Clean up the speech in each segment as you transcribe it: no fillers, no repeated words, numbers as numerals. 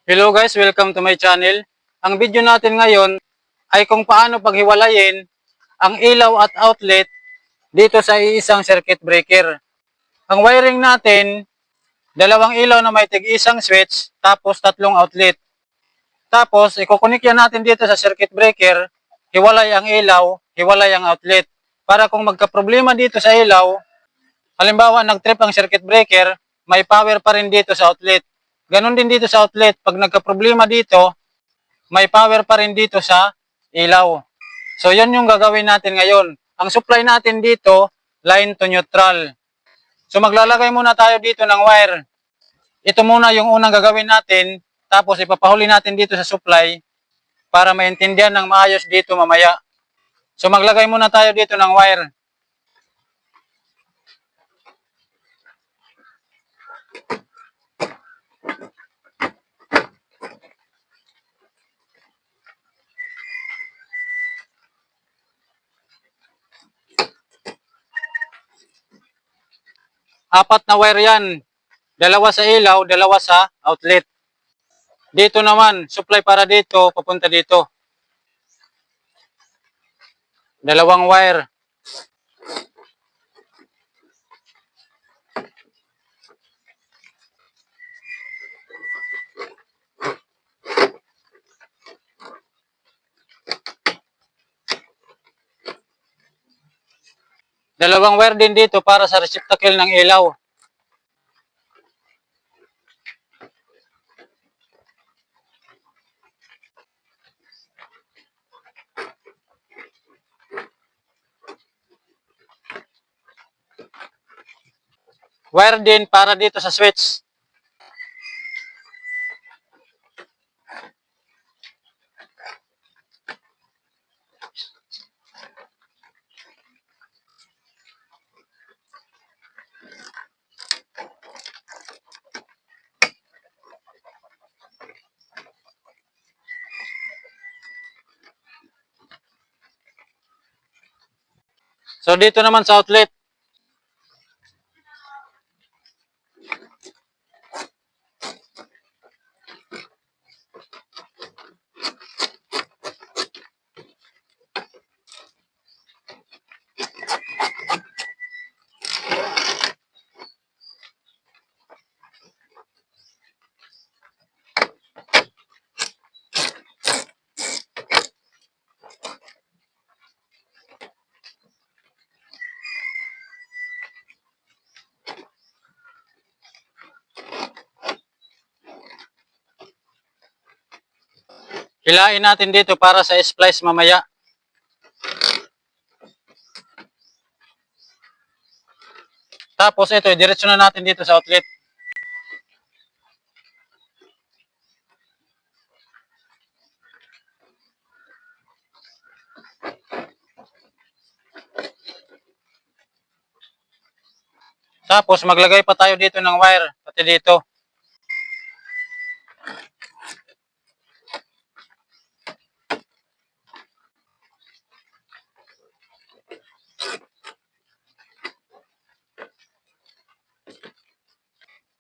Hello guys, welcome to my channel. Ang video natin ngayon ay kung paano paghiwalayin ang ilaw at outlet dito sa iisang circuit breaker. Ang wiring natin, dalawang ilaw na may tig-isang switch, tapos tatlong outlet. Tapos, ikukunik yan natin dito sa circuit breaker, hiwalay ang ilaw, hiwalay ang outlet. Para kung magka-problema dito sa ilaw, halimbawa nag-trip ang circuit breaker, may power pa rin dito sa outlet. Ganon din dito sa outlet, pag nagka-problema dito, may power pa rin dito sa ilaw. So, yan yung gagawin natin ngayon. Ang supply natin dito, line to neutral. So, maglalagay muna tayo dito ng wire. Ito muna yung unang gagawin natin, tapos ipapahuli natin dito sa supply para maintindihan ng maayos dito mamaya. So, maglagay muna tayo dito ng wire. Apat na wire yan. Dalawa sa ilaw, dalawa sa outlet. Dito naman, supply para dito, papunta dito. Dalawang wire. Dalawang wire din dito para sa receptacle ng ilaw. Wire din para dito sa switch. So dito naman sa outlet. Hilain natin dito para sa splice mamaya. Tapos ito, diretso na natin dito sa outlet. Tapos maglagay pa tayo dito ng wire, pati dito.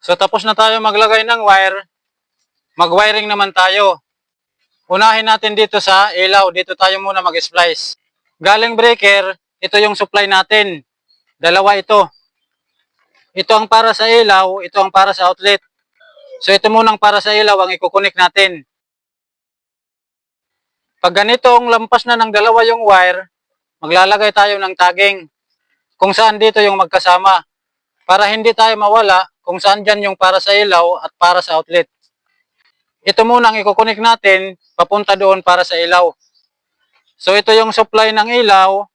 So tapos na tayo maglagay ng wire, mag-wiring naman tayo. Unahin natin dito sa ilaw, dito tayo muna mag-splice. Galing breaker, ito yung supply natin. Dalawa ito. Ito ang para sa ilaw, ito ang para sa outlet. So ito munang para sa ilaw ang ikukunik natin. Pag ganitong lampas na ng dalawa yung wire, maglalagay tayo ng tagging kung saan dito yung magkasama. Para hindi tayo mawala kung saan dyan yung para sa ilaw at para sa outlet. Ito muna ang ikukunik natin, papunta doon para sa ilaw. So ito yung supply ng ilaw.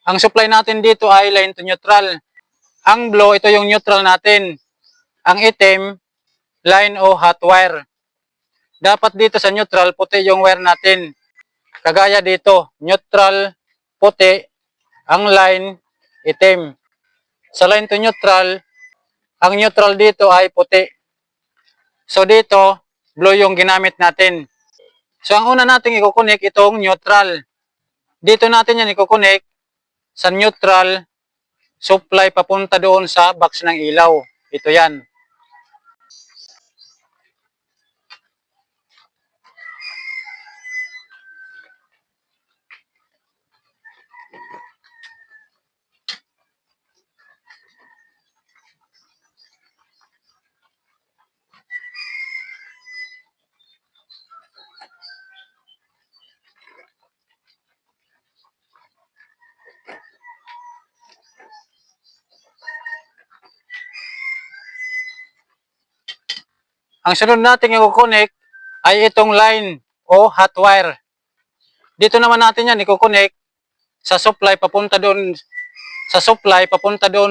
Ang supply natin dito ay line to neutral. Ang blue, ito yung neutral natin. Ang itim, line o hot wire. Dapat dito sa neutral, puti yung wire natin. Kagaya dito, neutral, puti, ang line, itim. Sa line to neutral, ang neutral dito ay puti. So dito, blue yung ginamit natin. So ang una nating ikukunik itong neutral. Dito natin yan ikukunik sa neutral, supply papunta doon sa box ng ilaw. Ito yan. Ang sunod natin i-connect ay itong line o hot wire. Dito naman natin yan i-connect sa supply papunta doon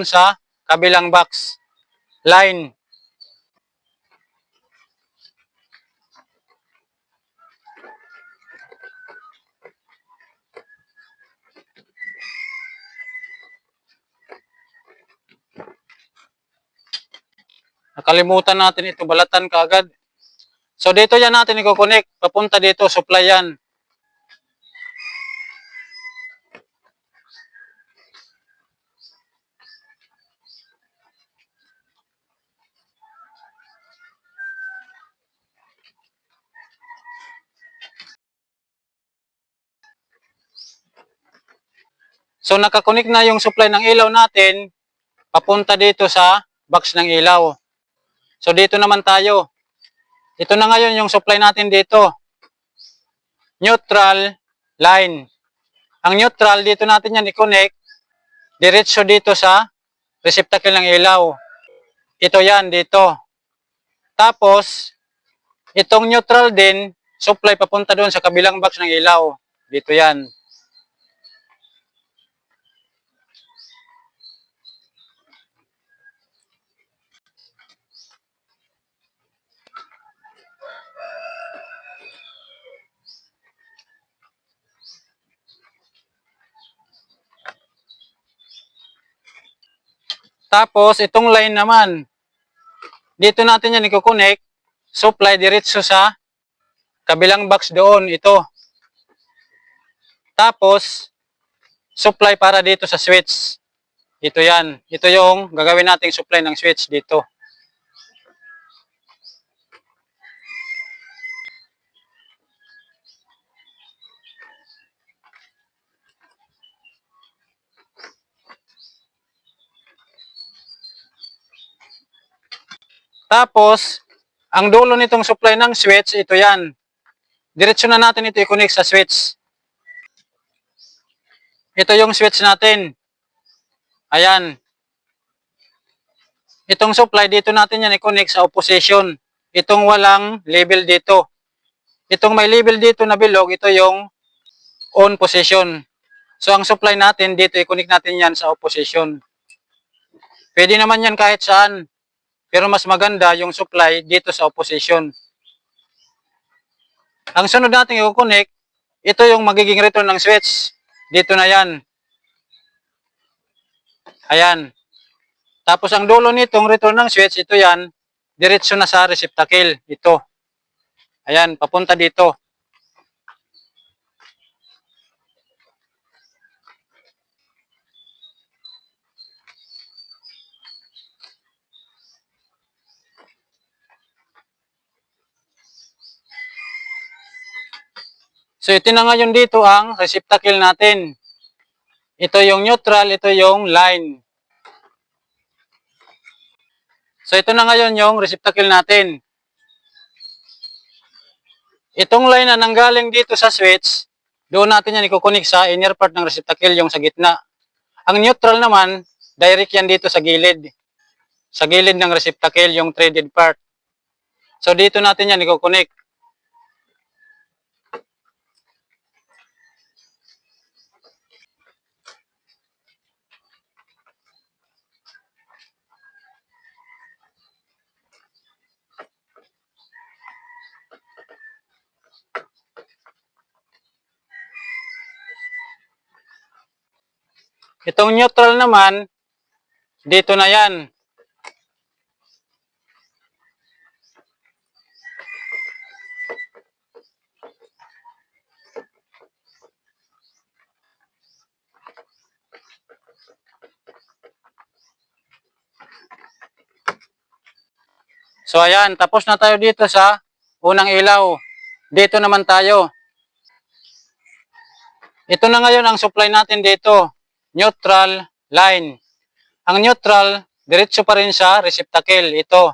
sa kabilang box line. Nakalimutan natin ito, balatan kaagad. So dito yan natin i-connect, papunta dito, supply yan. So nakakonik na yung supply ng ilaw natin, papunta dito sa box ng ilaw. So dito naman tayo. Ito na ngayon yung supply natin dito. Neutral line. Ang neutral, dito natin yan i-connect, diretso dito sa receptacle ng ilaw. Ito yan, dito. Tapos, itong neutral din, supply papunta doon sa kabilang box ng ilaw. Dito yan. Tapos, itong line naman, dito natin yan i-connect, supply diretso sa kabilang box doon, ito. Tapos, supply para dito sa switch. Ito yan. Ito yung gagawin nating supply ng switch dito. Tapos, ang dulo nitong supply ng switch, ito yan. Diretso na natin ito i-connect sa switch. Ito yung switch natin. Ayan. Itong supply, dito natin yan i-connect sa opposition. Itong walang label dito. Itong may label dito na bilog, ito yung on position. So, ang supply natin, dito i-connect natin yan sa opposition. Pwede naman yan kahit saan. Pero mas maganda yung supply dito sa opposition. Ang sunod natin i-connect, ito yung magiging return ng switch. Dito na yan. Ayan. Tapos ang dulo nitong return ng switch, ito yan, diretso na sa receptacle. Ito. Ayan, papunta dito. So ito na ngayon dito ang receptacle natin. Ito yung neutral, ito yung line. So ito na ngayon yung receptacle natin. Itong line na nanggaling dito sa switch, doon natin yan i-connect sa inner part ng receptacle, yung sa gitna. Ang neutral naman, direct yan dito sa gilid. Sa gilid ng receptacle, yung threaded part. So dito natin yan i-connect. Itong neutral naman, dito na yan. So ayan, tapos na tayo dito sa unang ilaw. Dito naman tayo. Ito na ngayon ang supply natin dito. Neutral line. Ang neutral, diretso pa rin sa receptacle. Ito.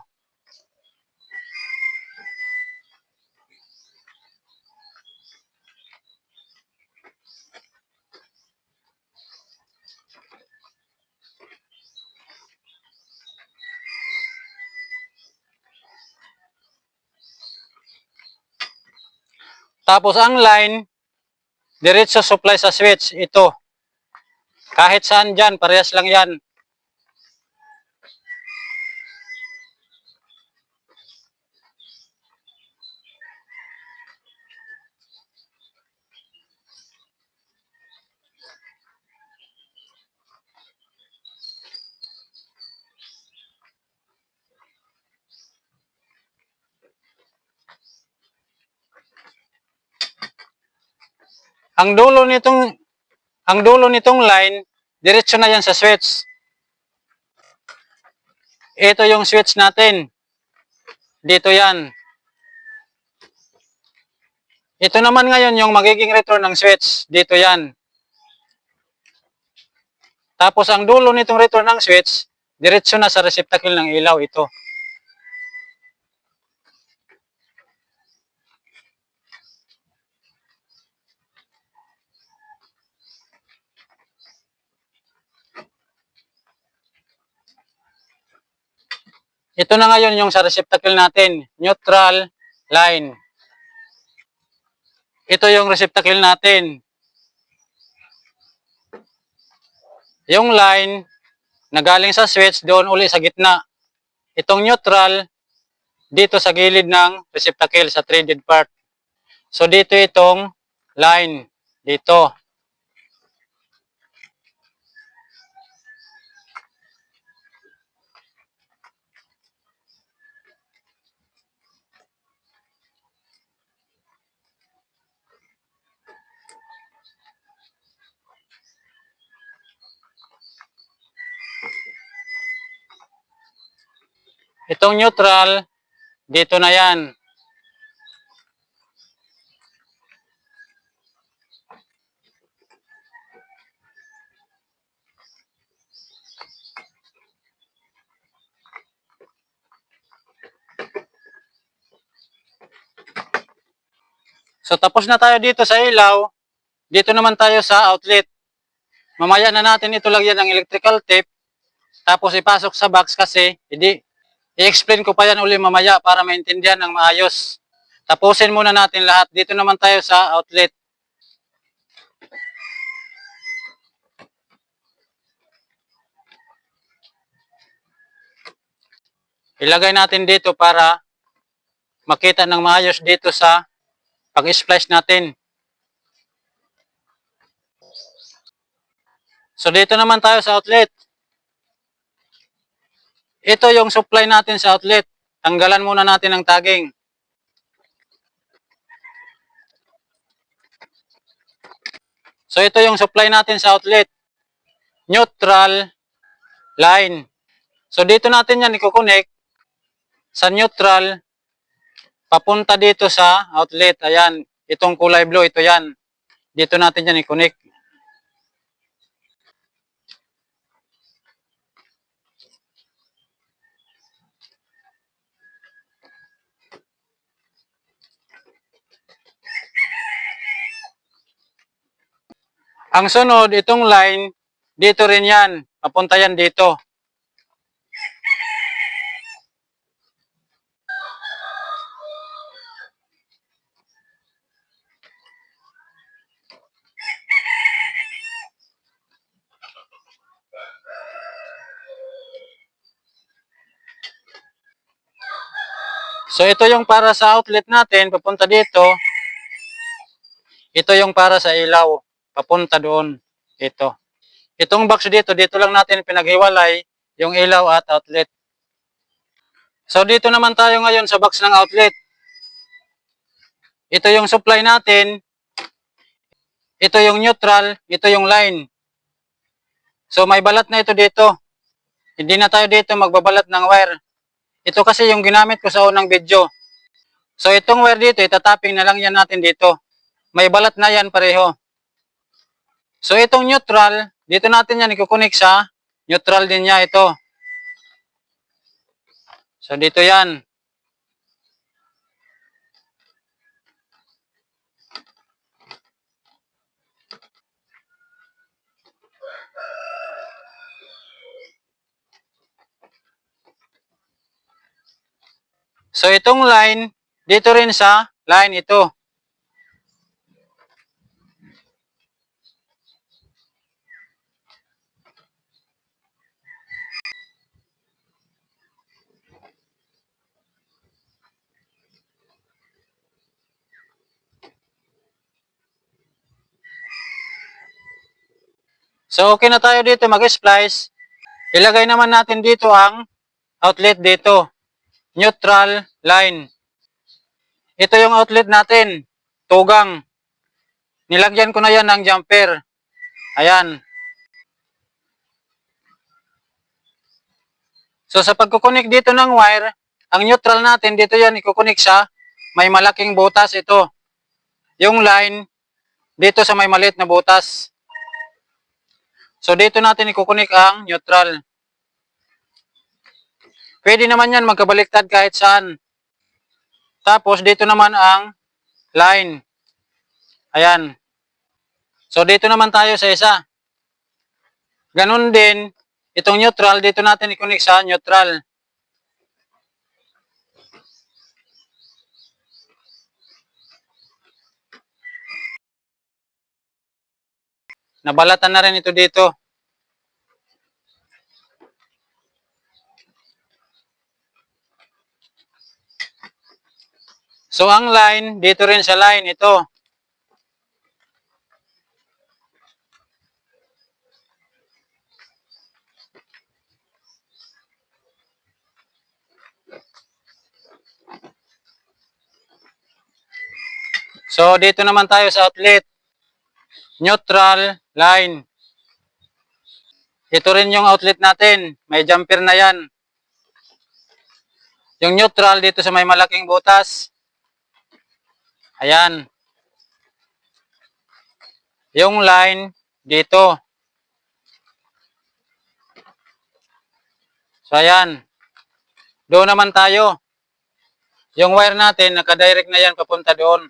Tapos ang line, diretso supply sa switch. Ito. Kahit saan dyan, parehas lang yan. Ang dulo nitong line, diretso na yan sa switch. Ito yung switch natin. Dito yan. Ito naman ngayon yung magiging return ng switch. Dito yan. Tapos ang dulo nitong return ng switch, diretso na sa receptacle ng ilaw ito. Ito na ngayon yung sa receptacle natin, neutral line. Ito yung receptacle natin. Yung line na galing sa switch doon uli sa gitna. Itong neutral dito sa gilid ng receptacle sa threaded part. So dito itong line dito. Itong neutral dito na yan. So tapos na tayo dito sa ilaw. Dito naman tayo sa outlet. Mamaya na natin ito lagyan ng electrical tape. Tapos ipasok sa box kasi i-explain ko pa yan uli mamaya para maintindihan ng maayos. Tapusin muna natin lahat. Dito naman tayo sa outlet. Ilagay natin dito para makita ng maayos dito sa pag-splice natin. So dito naman tayo sa outlet. Ito yung supply natin sa outlet. Tanggalan muna natin ang tagging. So ito yung supply natin sa outlet. Neutral line. So dito natin yan i-connect sa neutral papunta dito sa outlet. Ayan, itong kulay blue, ito yan. Dito natin yan i-connect. Ang sunod, itong line, dito rin yan. Papunta yan dito. So ito yung para sa outlet natin, papunta dito. Ito yung para sa ilaw, papunta doon. Ito. Itong box dito, dito lang natin pinaghiwalay yung ilaw at outlet. So dito naman tayo ngayon sa box ng outlet. Ito yung supply natin. Ito yung neutral, ito yung line. So may balat na ito dito. Hindi na tayo dito magbabalat ng wire. Ito kasi yung ginamit ko sa unang video. So itong wire dito, itatapping na lang yan natin dito. May balat na yan pareho. So itong neutral, dito natin yan ikukunik sa neutral din niya ito. So dito yan. So itong line, dito rin sa line ito. So okay na tayo dito mag-splice. Ilagay naman natin dito ang outlet dito. Neutral line. Ito yung outlet natin. Tugang. Nilagyan ko na yan ng jumper. Ayan. So sa pagkukunik dito ng wire, ang neutral natin dito yan ikukunik sa may malaking butas ito. Yung line dito sa may maliit na butas. So dito natin ikukunik ang neutral. Pwede naman yan magkabaliktad kahit saan. Tapos dito naman ang line. Ayan. So dito naman tayo sa isa. Ganun din, itong neutral, dito natin ikunik sa neutral. Nabalatan na rin ito dito. So ang line, dito rin sa line, ito. So dito naman tayo sa outlet. Neutral line. Ito rin yung outlet natin. May jumper na yan. Yung neutral dito sa may malaking butas. Ayan. Yung line dito. So ayan. Doon naman tayo. Yung wire natin, nakadirect na yan papunta doon.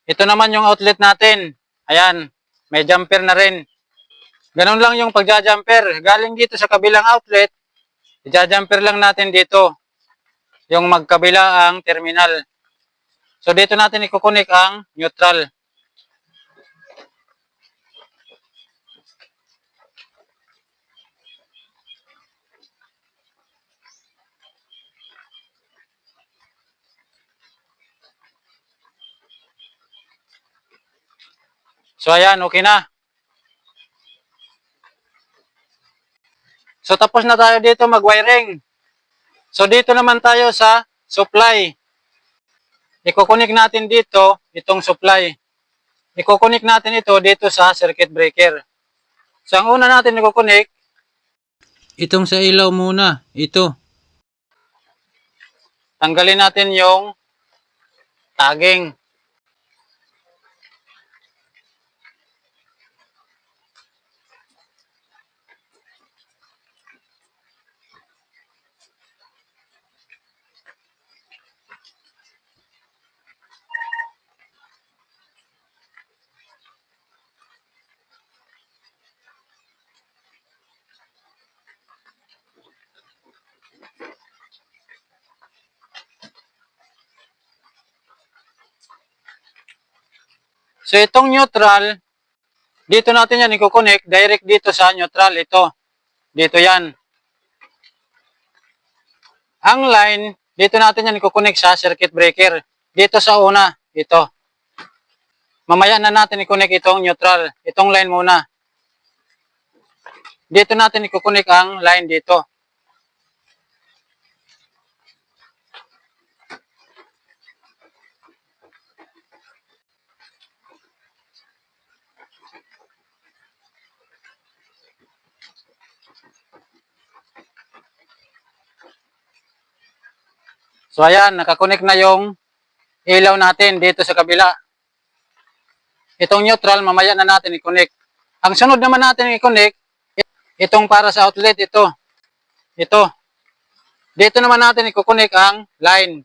Ito naman yung outlet natin. Ayan. May jumper na rin. Ganun lang yung pagja-jumper. Galing dito sa kabilang outlet, i-jumper lang natin dito. Yung magkabila ang terminal. So dito natin ikukunik ang neutral. So ayan, okay na. So tapos na tayo dito mag-wiring. So dito naman tayo sa supply. Ikukunik natin dito itong supply. Ikukunik natin ito dito sa circuit breaker. So ang una natin ikukunik, itong sa ilaw muna, ito. Tanggalin natin yung tagging. So itong neutral, dito natin yan ikukunik, direct dito sa neutral, ito. Dito yan. Ang line, dito natin yan ikukunik sa circuit breaker. Dito sa una, ito. Mamaya na natin ikunik itong neutral. Itong line muna. Dito natin ikukunik ang line dito. So ayan, nakakunik na yung ilaw natin dito sa kabila. Itong neutral, mamaya na natin ikunik. Ang sunod naman natin ikunik, itong para sa outlet, ito. Ito. Dito naman natin ikukunik ang line.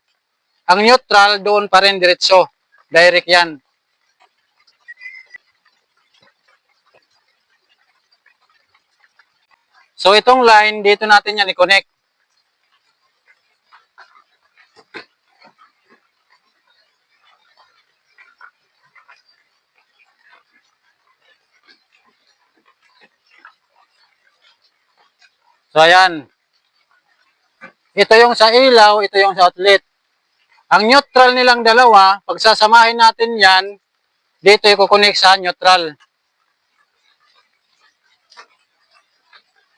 Ang neutral, doon pa rin diretso. Direct yan. So itong line, dito natin yan i-connect. So ayan. Ito yung sa ilaw, ito yung sa outlet. Ang neutral nilang dalawa, pagsasamahin natin yan, dito i-connect sa neutral.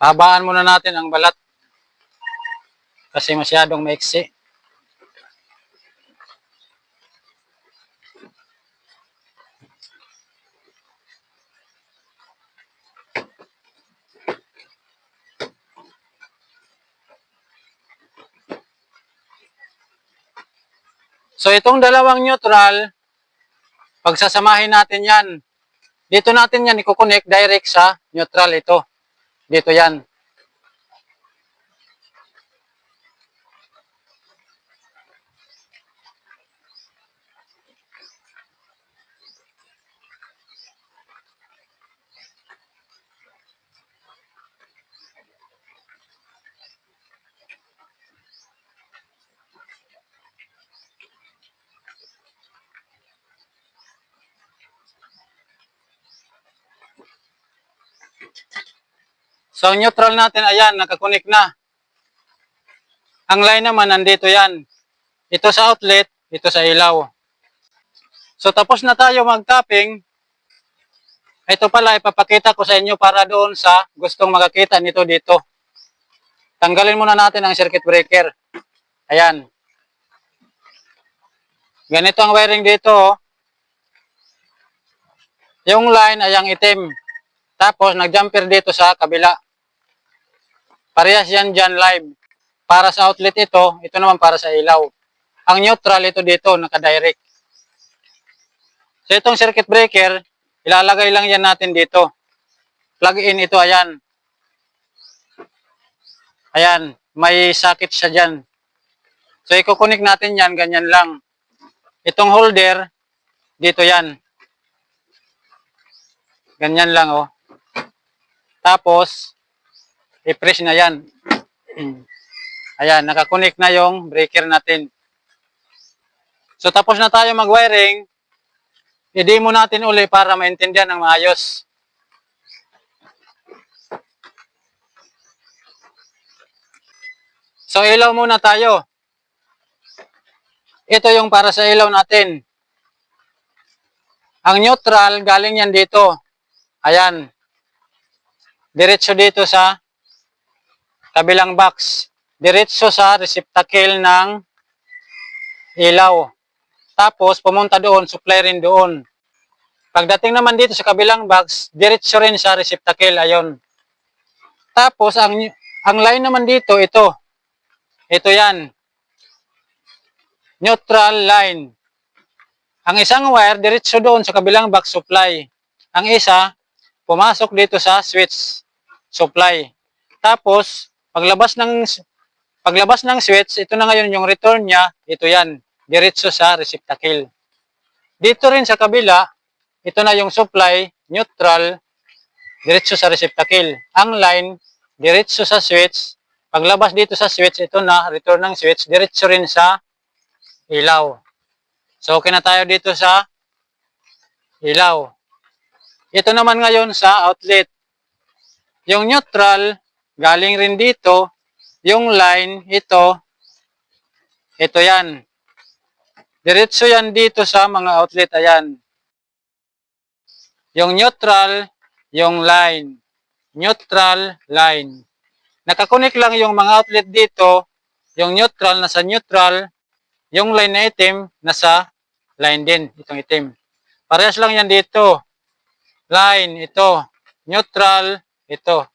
Pahabaan muna natin ang balat kasi masyadong maiksi. So itong dalawang neutral, pagsasamahin natin yan. Dito natin yan i-connect direct sa neutral ito. Dito yan. So ang neutral natin, ayan, nakakonek na. Ang line naman, nandito yan. Ito sa outlet, ito sa ilaw. So tapos na tayo mag-tapping. Ito pala, ipapakita ko sa inyo para doon sa gustong makakita nito dito. Tanggalin muna natin ang circuit breaker. Ayan. Ganito ang wiring dito. Oh. Yung line ay ang itim. Tapos nag-jumper dito sa kabila. Parehas yan dyan live. Para sa outlet ito naman para sa ilaw. Ang neutral ito dito, naka-direct. So itong circuit breaker, ilalagay lang yan natin dito. Plug in ito, ayan. Ayan, may socket siya dyan. So i-connect natin yan, ganyan lang. Itong holder, dito yan. Ganyan lang, oh. Tapos, i-press na yan. Ayan, nakakonect na yung breaker natin. So tapos na tayo mag-wiring, i-demo natin uli para maintindihan ng maayos. So ilaw muna tayo. Ito yung para sa ilaw natin. Ang neutral, galing yan dito. Ayan. Diretso dito sa kabilang box. Diretso sa receptacle ng ilaw. Tapos, pumunta doon, supply rin doon. Pagdating naman dito sa kabilang box, diretso rin sa receptacle, ayon. Tapos, ang line naman dito, ito. Ito yan. Neutral line. Ang isang wire, diretso doon sa kabilang box supply. Ang isa, pumasok dito sa switch supply. Tapos, paglabas ng switch, ito na ngayon yung return niya, ito yan. Diretso sa receptacle. Dito rin sa kabila, ito na yung supply, neutral, diretso sa receptacle. Ang line, diretso sa switch. Paglabas dito sa switch, ito na, return ng switch, diretso rin sa ilaw. So, okay na tayo dito sa ilaw. Ito naman ngayon sa outlet. Yung neutral, galing rin dito. Yung line, ito yan. Diretso yan dito sa mga outlet, ayan. Yung neutral, yung line. Neutral, line. Nakakonek lang yung mga outlet dito. Yung neutral, nasa neutral. Yung line na itim, nasa line din. Itong itim. Parehas lang yan dito. Line, ito. Neutral, ito.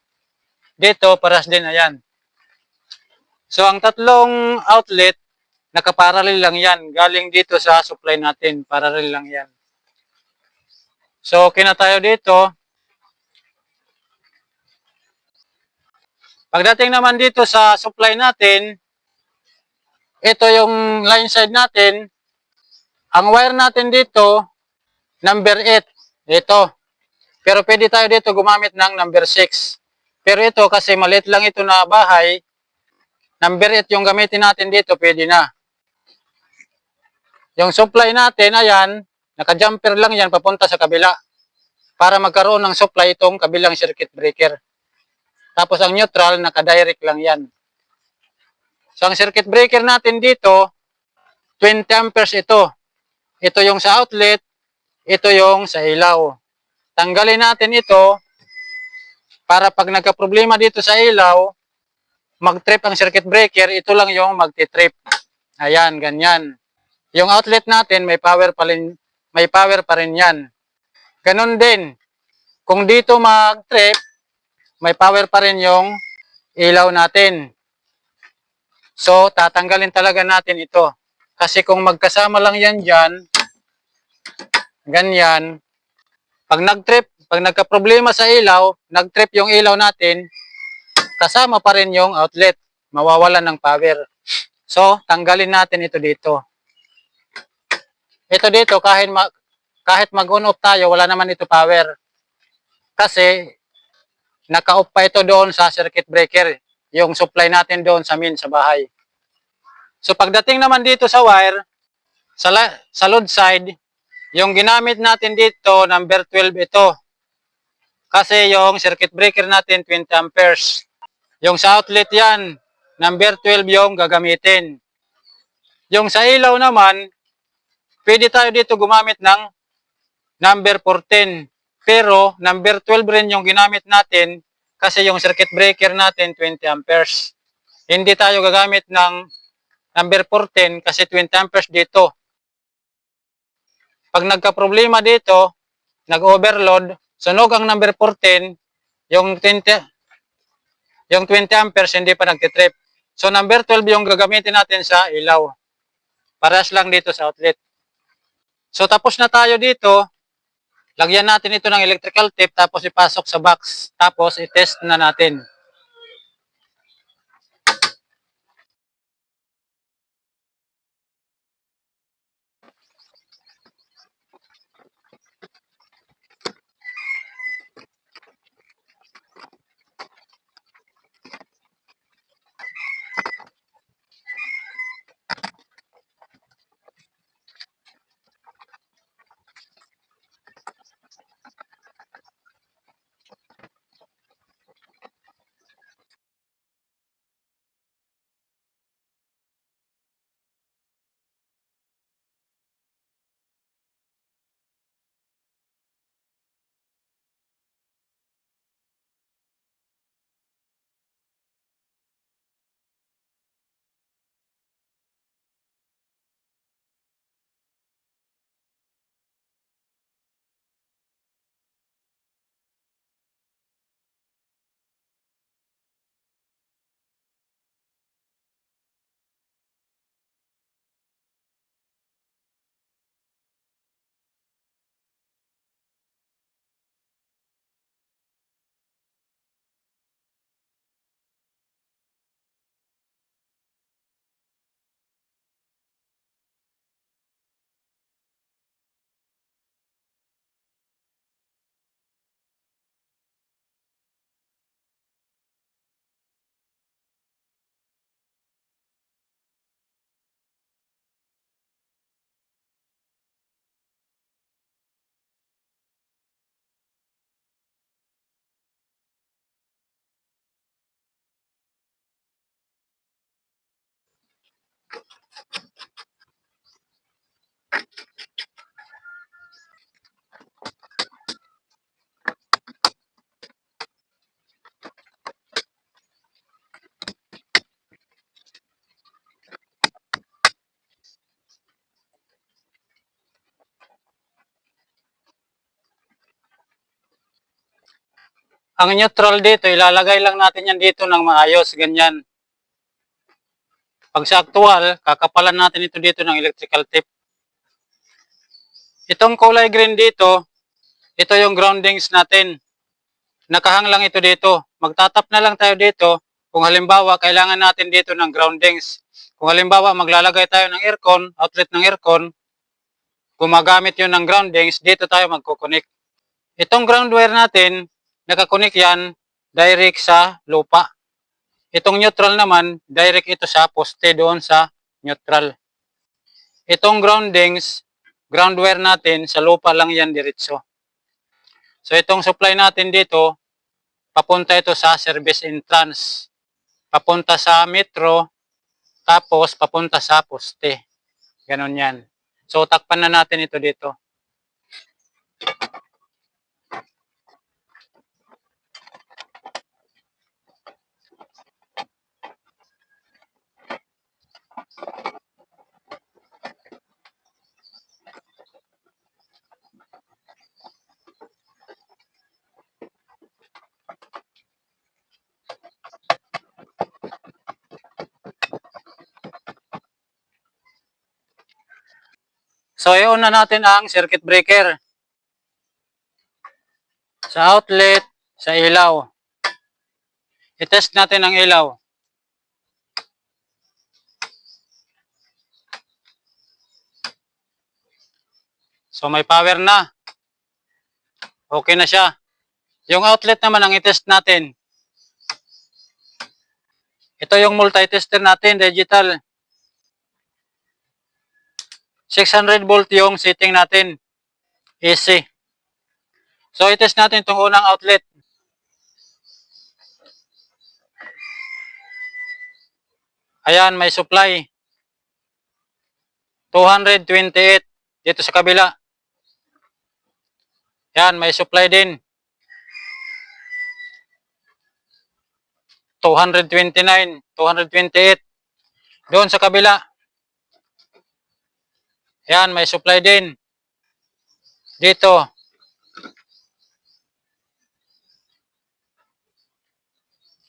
Dito, parehas din, ayan. So, ang tatlong outlet, nakaparallel lang yan. Galing dito sa supply natin. Parallel lang yan. So, okay na tayo dito. Pagdating naman dito sa supply natin, ito yung line side natin. Ang wire natin dito, number 8. Ito. Pero pwede tayo dito gumamit ng number 6. Pero ito, kasi maliit lang ito na bahay, number 8 yung gamitin natin dito, pwede na. Yung supply natin, ayan, naka-jumper lang yan papunta sa kabila para magkaroon ng supply itong kabilang circuit breaker. Tapos ang neutral, naka-direct lang yan. So ang circuit breaker natin dito, 20 amperes ito. Ito yung sa outlet, ito yung sa ilaw. Tanggalin natin ito. Para pag nagka-problema dito sa ilaw, mag-trip ang circuit breaker, ito lang yung magti-trip. Ayan, ganyan. Yung outlet natin, may power pa rin yan. Ganon din. Kung dito mag-trip, may power pa rin yung ilaw natin. So, tatanggalin talaga natin ito. Kasi kung magkasama lang yan dyan, ganyan, pag nag-trip, pag nagka-problema sa ilaw, nag-trip yung ilaw natin, kasama pa rin yung outlet, mawawalan ng power. So, tanggalin natin ito dito. Ito dito, kahit mag-on off tayo, wala naman ito power. Kasi, naka-off pa ito doon sa circuit breaker, yung supply natin doon sa main sa bahay. So, pagdating naman dito sa wire, sa load side, yung ginamit natin dito, number 12 ito. Kasi yung circuit breaker natin, 20 amperes. Yung sa outlet yan, number 12 yung gagamitin. Yung sa ilaw naman, pwede tayo dito gumamit ng number 14. Pero number 12 rin yung ginamit natin kasi yung circuit breaker natin 20 amperes. Hindi tayo gagamit ng number 14 kasi 20 amperes dito. Pag nagka-problema dito, nag-overload, sunog ang number 14, yung 20 amperes hindi pa nagtitrip. So number 12 yung gagamitin natin sa ilaw. Parehas lang dito sa outlet. So tapos na tayo dito. Lagyan natin ito ng electrical tape tapos ipasok sa box. Tapos i-test na natin. Ang neutral dito, ilalagay lang natin yan dito ng maayos, ganyan. Pag sa actual, kakapalan natin ito dito ng electrical tape. Itong kulay green dito, ito yung groundings natin. Nakahang lang ito dito. Magtatap na lang tayo dito kung halimbawa kailangan natin dito ng groundings. Kung halimbawa maglalagay tayo ng aircon, outlet ng aircon, gumagamit yun ng groundings, dito tayo magkukunik. Itong ground wire natin, nakakunik yan direct sa lupa. Itong neutral naman, direct ito sa poste doon sa neutral. Itong groundings, ground wire natin, sa lupa lang yan diretso. So itong supply natin dito, papunta ito sa service entrance. Papunta sa metro, tapos papunta sa poste. Ganon yan. So takpan na natin ito dito. So, i-on na natin ang circuit breaker. Sa outlet, sa ilaw. I-test natin ang ilaw. So, may power na. Okay na siya. Yung outlet naman ang i-test natin. Ito yung multi-tester natin, digital. 600 volt yung setting natin. AC. So, i-test natin itong unang outlet. Ayan, may supply. 228 dito sa kabila. Ayan, may supply din. 229, 228. Doon sa kabila. Ayan, may supply din. Dito.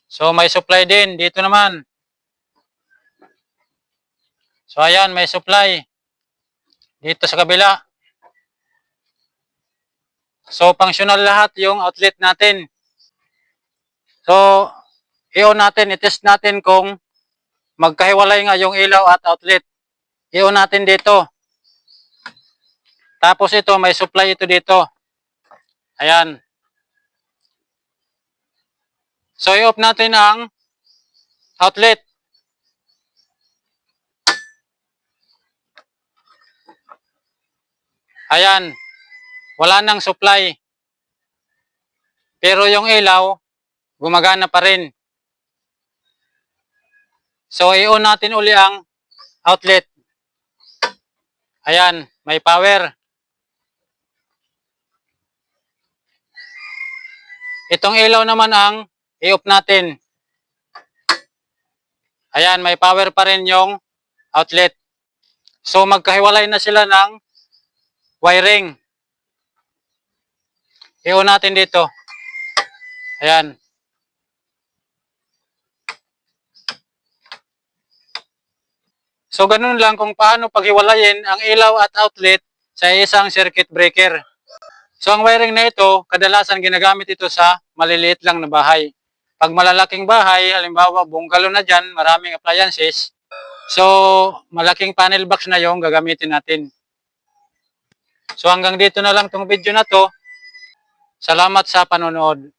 So, may supply din. Dito naman. So, ayan, may supply. Dito sa kabila. So, functional lahat yung outlet natin. So, i-on natin, i-test natin kung magkahiwalay nga yung ilaw at outlet. I-on natin dito. Tapos ito, may supply ito dito. Ayan. So, i-off natin ang outlet. Ayan. Wala nang supply. Pero yung ilaw, gumagana pa rin. So, i-on natin uli ang outlet. Ayan, may power. Itong ilaw naman ang i-off natin. Ayan, may power pa rin yung outlet. So, magkahiwalay na sila ng wiring. I-on natin dito. Ayan. So, ganun lang kung paano paghiwalayin ang ilaw at outlet sa isang circuit breaker. So, ang wiring na ito, kadalasan ginagamit ito sa maliliit lang na bahay. Pag malalaking bahay, halimbawa bungalow na dyan, maraming appliances. So, malaking panel box na yung gagamitin natin. So, hanggang dito na lang tong video na to. Salamat sa panonood.